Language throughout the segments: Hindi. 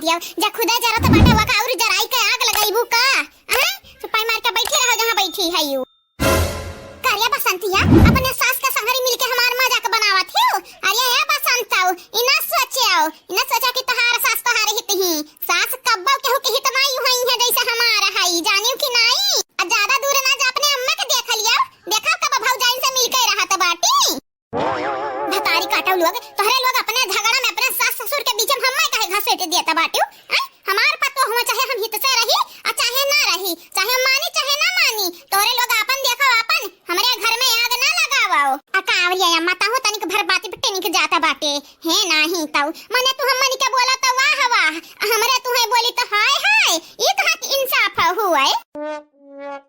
बतिया जा खुदा जरा तो बाटा वका और जराई के आग लगाईबू का हां चुपाई मार के बैठी रहो जहां बैठी है यू कार्या बसंतिया अपने सास का संगरी मिलके हमार मजाक बनावत हो। अरे या बसंताऊ इना सोचा कि तहार सास तहार हित ही सास कब्बा केहू के हित नहीं होई है जैसे हमार हई जानियो कि नहीं। आ ज्यादा दूर ना जा अपने अम्मा के देख लिया देखा कब भौजाइन से मिलके रहत बाटी भतारी काटौ लोग तोहरे लोग अपने झगड़ा में अपने सास ससुर के बीच में हम्मा काहे घसेट देता बाटी हमार पतो हो चाहे हम हित से रही और चाहे ना रही चाहे मानी चाहे ना मानी तोरे लोग अपन देखो अपन हमरे घर में आग ना लगावो अकावरिया अम्मा ताहू तनिक भर बाती पे टेनिक जाता बाटे है नाही ताऊ मने तू हम मनी के बोला तो वाह वाह हमरे तू है बोली तो हाय हाय ई कहां की इंसाफ हुआ है।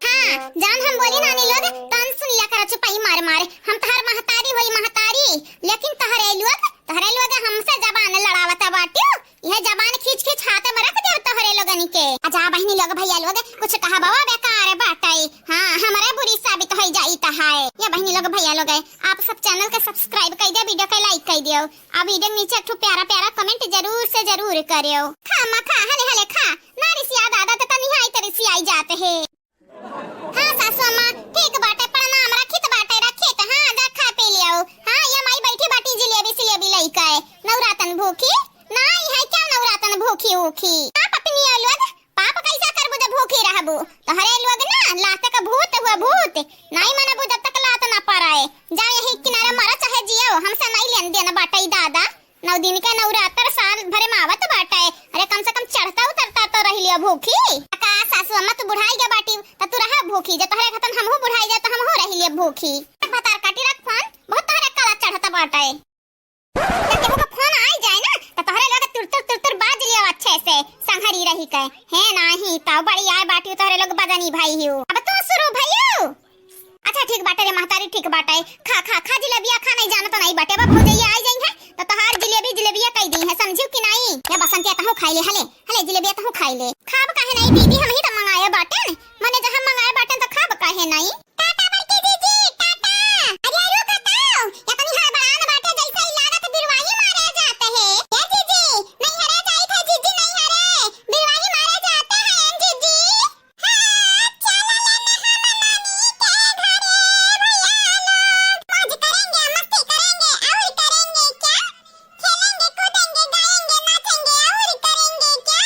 हां जान हम बोली नानी लोग तन सुन लिया कर चुपाई मार मार हम तहर महतारी होई महतारी लेकिन तहरे लोग हमसे जबान लड़ावता बाटी यह जबान खींच खींच हाथ में रख दे तोहरे लोगन के अच्छा बहनी लोग भैया लोग कुछ कहा बाबा बेकार बाटाई हां हमारे बुरी साबित हो जाई ता है ये बहनी लोग भैया लोग आप सब चैनल के सब्सक्राइब कर दे वीडियो के लाइक कर दियो आ वीडियो नीचे एक प्यारा प्यारा कमेंट जरूर से जरूर करियो खा मखा हले हले खा नारी सी याद आदत त नहीं आई तेरी सी आई जाते है। हां सासू अम्मा ठीक बाटे प्रणाम रखित बाटे रखित हां जा खा पे लियो हां ये माई बैठी बाटी जिलेबी लइका है नवरातन भूखी नहीं है क्या नवरातन भूखी उखी पाप अपनी लोग पाप कैसा करबू जब भूखी रहबू तोहरे लोग ना लात का भूत हुआ भूत नहीं मनबू जब तक लात ना पराए जा यही किनारे मारा चाहे जियो हमसे नहीं लेन देना बाटा दादा 9 दिन का नवरात्र साल भरे में आवत बाटा अरे कम से कम चढ़ता उतरता तो रह लिया भूखी का सासू अम्मा तू बुढ़ाई के बाटी त तू रहा भूखी जे तोहरे खतन हमहू बुढ़ाई जा तो हमहू रह लिया भूखी भतार काटी रख फोन बहुत तोहरे काला चढ़ता बाटा केहू का फोन आ जाए ना तो तोहरे लोग तुर बाज लियो अच्छे से संहरी रही के है नाही ताऊ बड़ी आए बाटी तोहरे लोग बदनी भाई हियो अब तू शुरू भइयो अच्छा ठीक बाटे रे महतारी ठीक बाटे खा जिलेबिया खा नहीं जाना तो नहीं बाटे अब भौजैया आ जाई है तो तोहार जिलेबिया कह दी है समझियो कि नहीं या बसंतिया तहु खाई ले हले जिलेबिया तहु खाई ले खाब काहे नहीं दीदी हम ही तो मंगाए बाटे मने जहां मंगाए बाटे तो खाब काहे नहीं टाटा बल्टी दीदी टाटा अरे रुक बताओ या तनी हां बयान बाटे जैसे ही लागत बिरवाही मारे जाते हैं ये जीजी नहीं हरे जाई थे जीजी नहीं हरे बिरवाही मारे जाते हैं जीजी हां चला लेने हम नानी के घरे भैया लोग मौज करेंगे मस्ती करेंगे और करेंगे क्या खेलेंगे कूदेंगे गाएंगे नाचेंगे और करेंगे क्या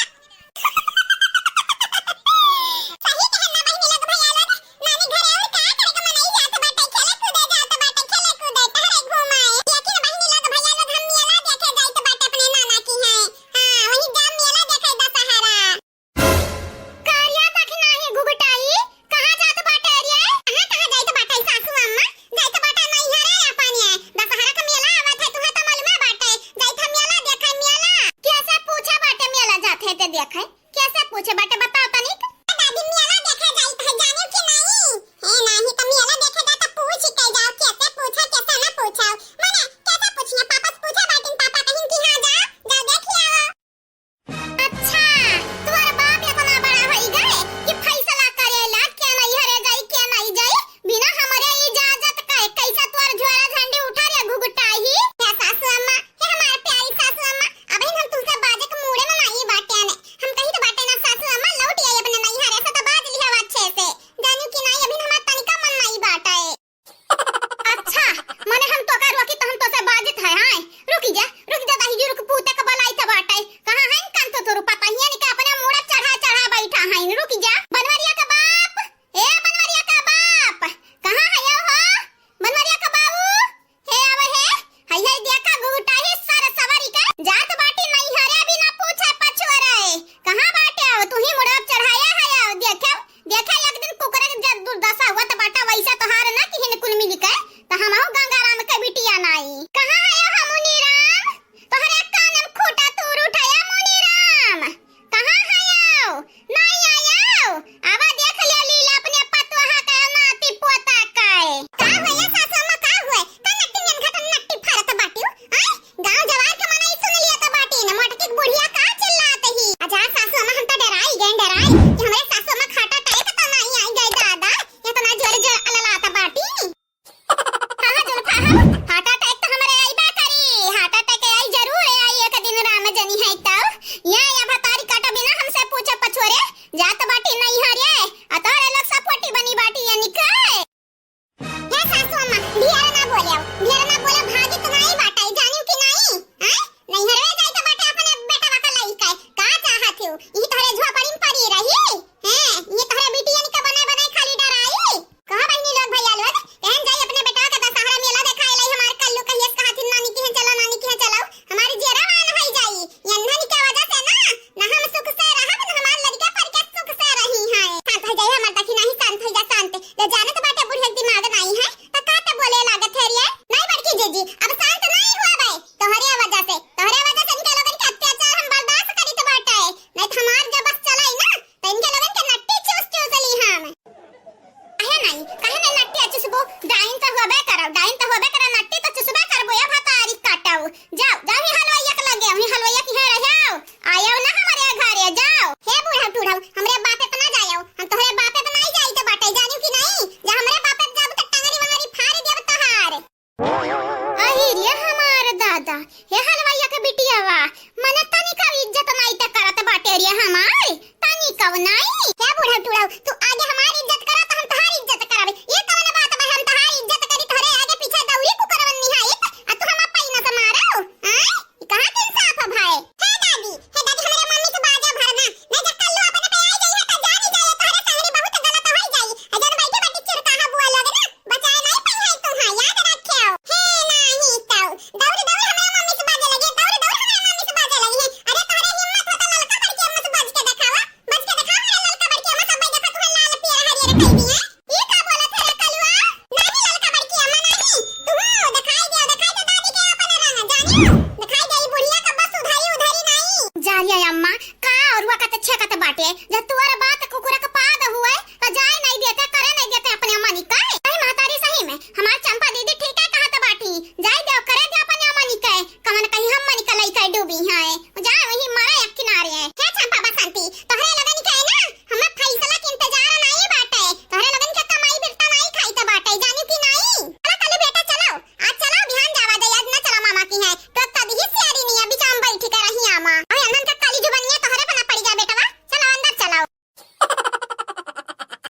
तो हुआ बे करो, डाइन तो हुआ बे करा,